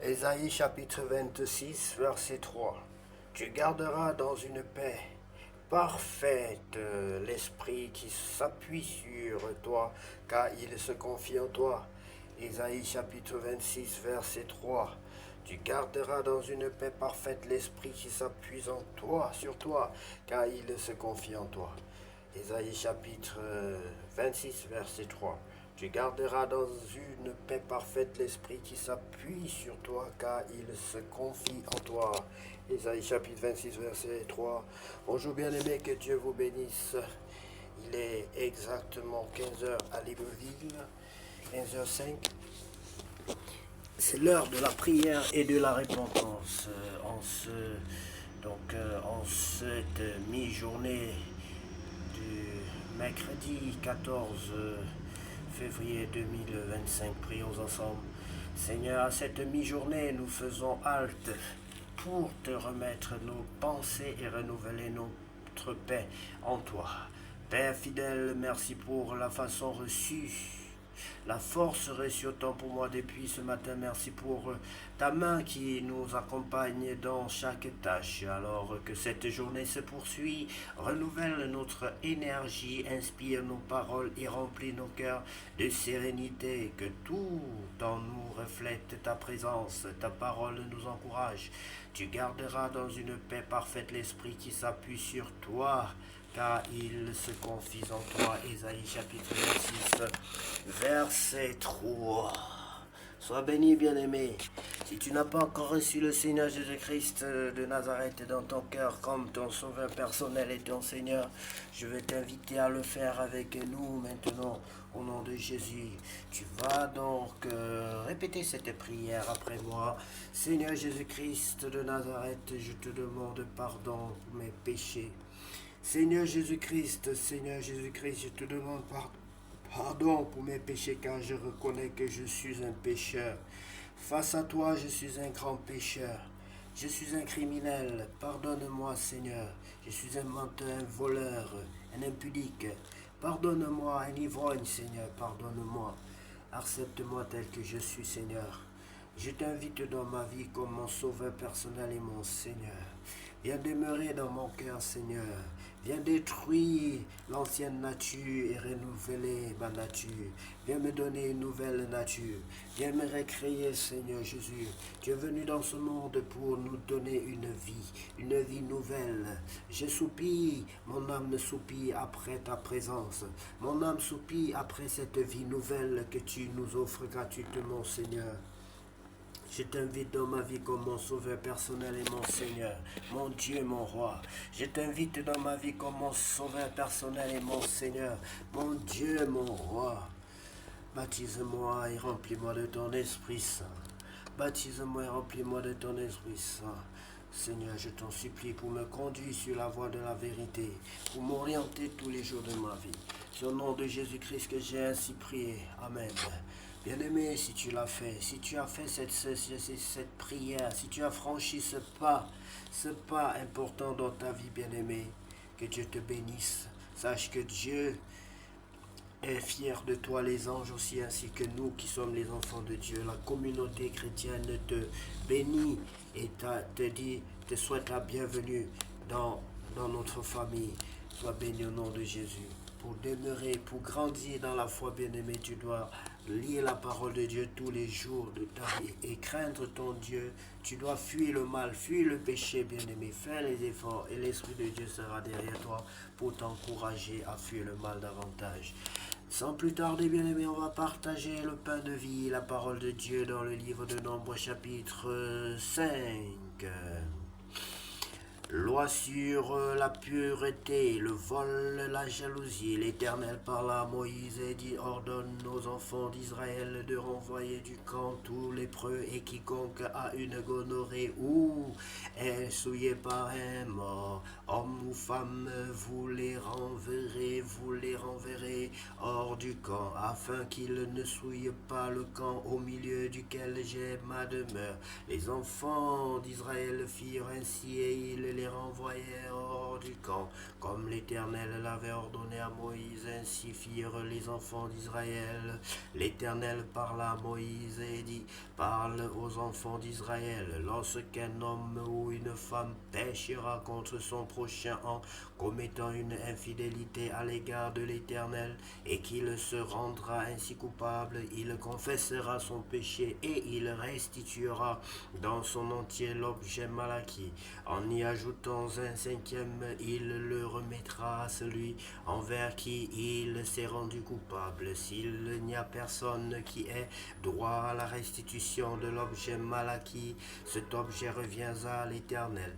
Ésaïe chapitre 26, verset 3. Tu garderas dans une paix parfaite l'esprit qui s'appuie sur toi, car il se confie en toi. Ésaïe chapitre 26, verset 3. Tu garderas dans une paix parfaite l'esprit qui s'appuie en toi, sur toi, car il se confie en toi. Ésaïe chapitre 26, verset 3. Tu garderas dans une paix parfaite l'esprit qui s'appuie sur toi, car il se confie en toi. Ésaïe chapitre 26, verset 3. Bonjour bien-aimés, que Dieu vous bénisse. Il est exactement 15 heures à Libreville, 15h05. C'est l'heure de la prière et de la repentance. En cette mi-journée du mercredi 14 février 2025, prions ensemble. Seigneur, à cette mi-journée, nous faisons halte pour te remettre nos pensées et renouveler notre paix en toi. Père fidèle, merci pour la façon reçue. La force reçue autant pour moi depuis ce matin. Merci pour ta main qui nous accompagne dans chaque tâche. Alors que cette journée se poursuit, renouvelle notre énergie, inspire nos paroles et remplit nos cœurs de sérénité. Que tout en nous reflète ta présence. Ta parole nous encourage. Tu garderas dans une paix parfaite l'esprit qui s'appuie sur toi, car il se confie en toi. Ésaïe chapitre 26, verset 3. Sois béni, bien-aimé. Si tu n'as pas encore reçu le Seigneur Jésus-Christ de Nazareth dans ton cœur comme ton sauveur personnel et ton Seigneur, je vais t'inviter à le faire avec nous maintenant au nom de Jésus. Tu vas donc répéter cette prière après moi. Seigneur Jésus-Christ de Nazareth, je te demande pardon pour mes péchés. Seigneur Jésus-Christ, je te demande pardon pour mes péchés, car je reconnais que je suis un pécheur. Face à toi, je suis un grand pécheur. Je suis un criminel. Pardonne-moi, Seigneur. Je suis un menteur, un voleur, un impudique. Pardonne-moi, un ivrogne, Seigneur. Pardonne-moi. Accepte-moi tel que je suis, Seigneur. Je t'invite dans ma vie comme mon sauveur personnel et mon Seigneur. Viens demeurer dans mon cœur, Seigneur. Viens détruire l'ancienne nature et renouveler ma nature. Viens me donner une nouvelle nature. Viens me recréer, Seigneur Jésus. Tu es venu dans ce monde pour nous donner une vie nouvelle. Je soupire, mon âme soupire après ta présence. Mon âme soupire après cette vie nouvelle que tu nous offres gratuitement, Seigneur. Je t'invite dans ma vie comme mon sauveur personnel et mon Seigneur, mon Dieu, mon roi. Je t'invite dans ma vie comme mon sauveur personnel et mon Seigneur, mon Dieu, mon roi. Baptise-moi et remplis-moi de ton Esprit Saint. Baptise-moi et remplis-moi de ton Esprit Saint. Seigneur, je t'en supplie pour me conduire sur la voie de la vérité, pour m'orienter tous les jours de ma vie. C'est au nom de Jésus-Christ que j'ai ainsi prié. Amen. Bien-aimé, si tu l'as fait, si tu as fait cette prière, si tu as franchi ce pas important dans ta vie, bien-aimé, que Dieu te bénisse. Sache que Dieu est fier de toi, les anges aussi, ainsi que nous qui sommes les enfants de Dieu. La communauté chrétienne te bénit et te souhaite la bienvenue dans notre famille. Sois béni au nom de Jésus. Pour demeurer, pour grandir dans la foi, bien-aimé, tu dois lire la parole de Dieu tous les jours de ta vie et craindre ton Dieu. Tu dois fuir le mal, fuir le péché, bien-aimé. Fais les efforts et l'Esprit de Dieu sera derrière toi pour t'encourager à fuir le mal davantage. Sans plus tarder, bien-aimé, on va partager le pain de vie, la parole de Dieu dans le livre de Nombres chapitre 5. Loi sur la pureté, le vol, la jalousie. L'Éternel parla à Moïse et dit, ordonne aux enfants d'Israël de renvoyer du camp tous lépreux et quiconque a une gonorrhée ou est souillé par un mort. Homme ou femme, vous les renverrez hors du camp, afin qu'ils ne souillent pas le camp au milieu duquel j'ai ma demeure. Les enfants d'Israël firent ainsi et ils les renvoyèrent hors hors du camp, comme l'Éternel l'avait ordonné à Moïse, ainsi firent les enfants d'Israël. L'Éternel parla à Moïse et dit, parle aux enfants d'Israël, lorsqu'un homme ou une femme péchera contre son prochain en commettant une infidélité à l'égard de l'Éternel, et qu'il se rendra ainsi coupable, il confessera son péché et il restituera dans son entier l'objet mal acquis. En y ajoutant un cinquième, il le remettra à celui envers qui il s'est rendu coupable. S'il n'y a personne qui ait droit à la restitution de l'objet mal acquis, cet objet revient à l'Éternel.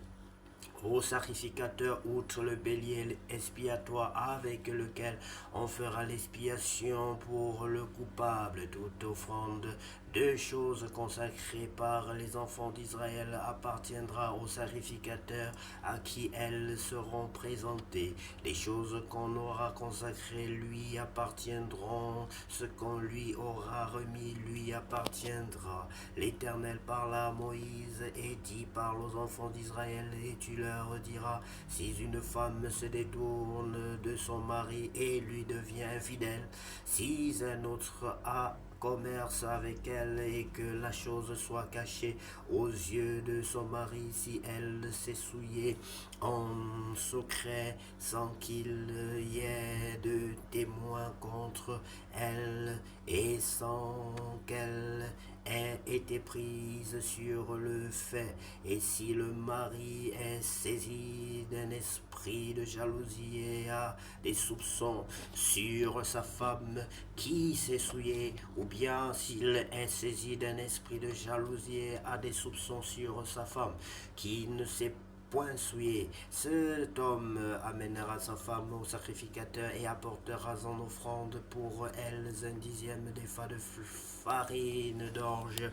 Au sacrificateur, outre le bélier expiatoire avec lequel on fera l'expiation pour le coupable, toute offrande de choses consacrées par les enfants d'Israël appartiendra au sacrificateur à qui elles seront présentées. Les choses qu'on aura consacrées lui appartiendront, ce qu'on lui aura remis lui appartiendra. L'Éternel parla à Moïse et dit, parle aux enfants d'Israël et tu leur diras, si une femme se détourne de son mari et lui devient infidèle, si un autre a commerce avec elle et que la chose soit cachée aux yeux de son mari, si elle s'est souillée en secret sans qu'il y ait de témoins contre elle et sans qu'elle ait été prise sur le fait, et si le mari est saisi d'un esprit de jalousie et a des soupçons sur sa femme qui s'est souillée, ou bien s'il est saisi d'un esprit de jalousie et a des soupçons sur sa femme qui ne s'est point souillé, cet homme amènera sa femme au sacrificateur et apportera en offrande pour elle un dixième d'épha de farine d'orge.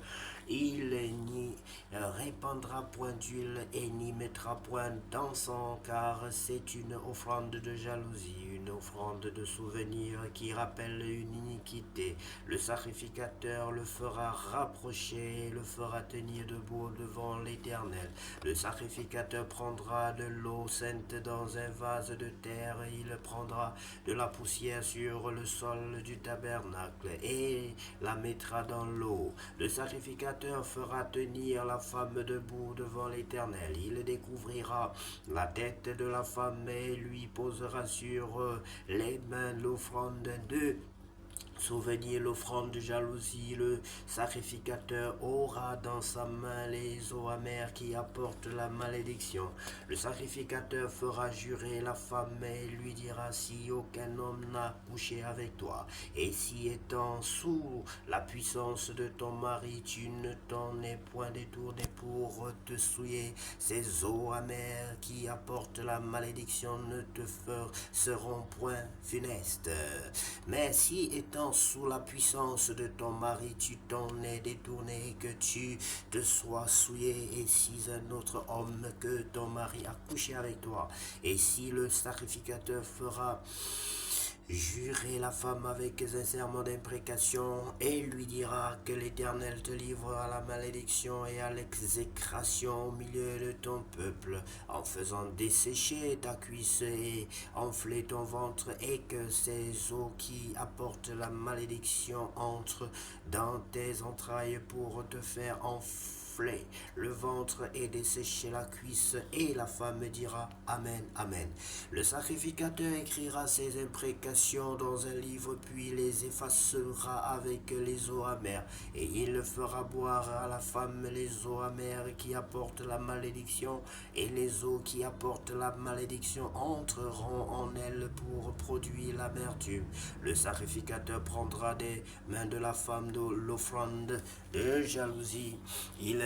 Il n'y répandra point d'huile et n'y mettra point d'encens, car c'est une offrande de jalousie, une offrande de souvenir qui rappelle une iniquité. Le sacrificateur le fera rapprocher et le fera tenir debout devant l'Éternel. Le sacrificateur prendra de l'eau sainte dans un vase de terre, et il prendra de la poussière sur le sol du tabernacle et la mettra dans l'eau. Le sacrificateur fera tenir la femme debout devant l'Éternel. Il découvrira la tête de la femme et lui posera sur les mains l'offrande de souvenir, l'offrande de jalousie. Le sacrificateur aura dans sa main les eaux amères qui apportent la malédiction. Le sacrificateur fera jurer la femme et lui dira, si aucun homme n'a couché avec toi, et si étant sous la puissance de ton mari, tu ne t'en es point détourné pour te souiller, ces eaux amères qui apportent la malédiction ne te seront point funestes. Mais si étant sous la puissance de ton mari, tu t'en es détourné et que tu te sois souillé, et si un autre homme que ton mari a couché avec toi, et si le sacrificateur fera jurer la femme avec un serment d'imprécation et lui dira que l'Éternel te livre à la malédiction et à l'exécration au milieu de ton peuple, en faisant dessécher ta cuisse et enfler ton ventre, et que ces eaux qui apportent la malédiction entrent dans tes entrailles pour te faire enfler le ventre et dessécher la cuisse, et la femme dira Amen, Amen. Le sacrificateur écrira ces imprécations dans un livre, puis les effacera avec les eaux amères, et il fera boire à la femme les eaux amères qui apportent la malédiction, et les eaux qui apportent la malédiction entreront en elle pour produire l'amertume. Le sacrificateur prendra des mains de la femme de l'offrande de jalousie, il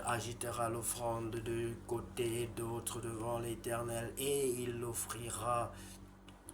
agitera l'offrande de côté et d'autre devant l'Éternel, et il l'offrira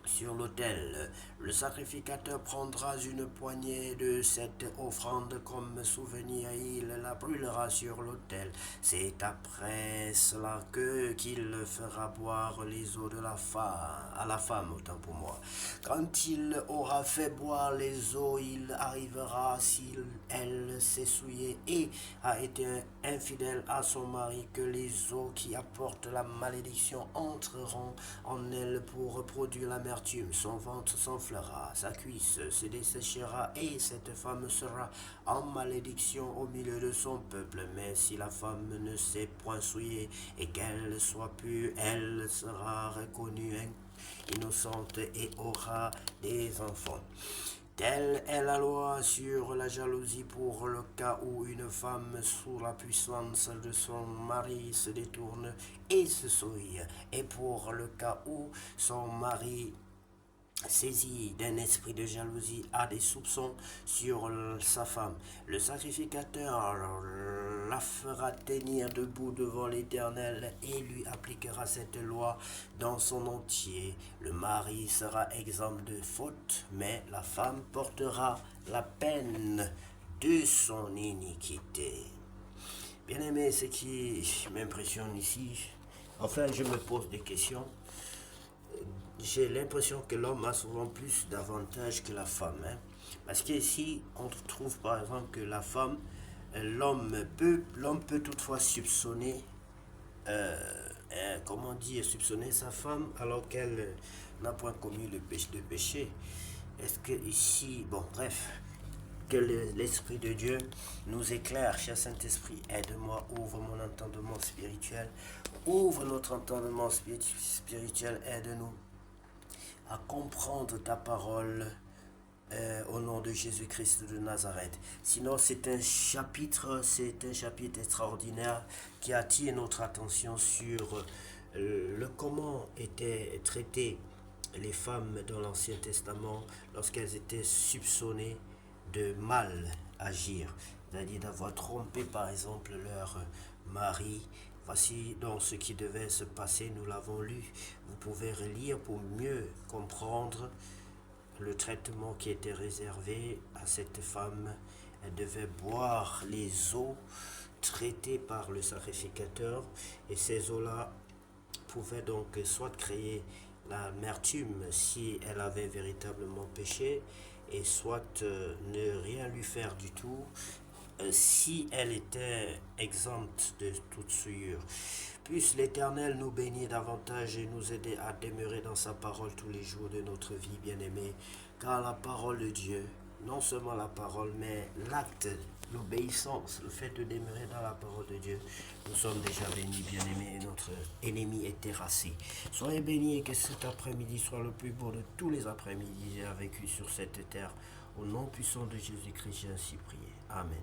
sur l'autel. Le sacrificateur prendra une poignée de cette offrande comme souvenir et il la brûlera sur l'autel. C'est après cela qu'il fera boire les eaux de la femme, à la femme, autant pour moi. Quand il aura fait boire les eaux, il arrivera, si elle s'est souillée et a été infidèle à son mari, que les eaux qui apportent la malédiction entreront en elle pour produire l'amertume. Son ventre s'enflera, sa cuisse se desséchera et cette femme sera en malédiction au milieu de son peuple. Mais si la femme ne s'est point souillée et qu'elle soit pure, elle sera reconnue innocente et aura des enfants. Telle est la loi sur la jalousie pour le cas où une femme sous la puissance de son mari se détourne et se souille, et pour le cas où son mari saisi d'un esprit de jalousie a des soupçons sur sa femme. Le sacrificateur la fera tenir debout devant l'Éternel et lui appliquera cette loi dans son entier. Le mari sera exempt de faute, mais la femme portera la peine de son iniquité. Bien-aimé, ce qui m'impressionne ici, enfin je me pose des questions. J'ai l'impression que l'homme a souvent plus d'avantages que la femme. Parce qu'ici, on trouve par exemple que la femme, l'homme peut toutefois soupçonner, soupçonner sa femme alors qu'elle n'a point commis le péché. Est-ce que ici, bon, bref, que l'Esprit de Dieu nous éclaire, cher Saint-Esprit, aide-moi, ouvre mon entendement spirituel, ouvre notre entendement spirituel, aide-nous à comprendre ta parole au nom de Jésus-Christ de Nazareth. Sinon, c'est un chapitre extraordinaire qui attire notre attention sur le comment étaient traitées les femmes dans l'Ancien Testament lorsqu'elles étaient soupçonnées de mal agir, c'est-à-dire d'avoir trompé par exemple leur mari. Voici donc ce qui devait se passer, nous l'avons lu. Vous pouvez relire pour mieux comprendre le traitement qui était réservé à cette femme. Elle devait boire les eaux traitées par le sacrificateur et ces eaux-là pouvaient donc soit créer l'amertume si elle avait véritablement péché et soit ne rien lui faire du tout si elle était exempte de toute souillure. Puisse l'Éternel nous bénir davantage et nous aider à demeurer dans sa parole tous les jours de notre vie, bien-aimés, car la parole de Dieu, non seulement la parole, mais l'acte, l'obéissance, le fait de demeurer dans la parole de Dieu, nous sommes déjà bénis, bien-aimés, et notre ennemi est terrassé. Soyez bénis et que cet après-midi soit le plus beau de tous les après-midi j'ai vécu sur cette terre. Au nom puissant de Jésus-Christ, j'ai ainsi prié. Amen.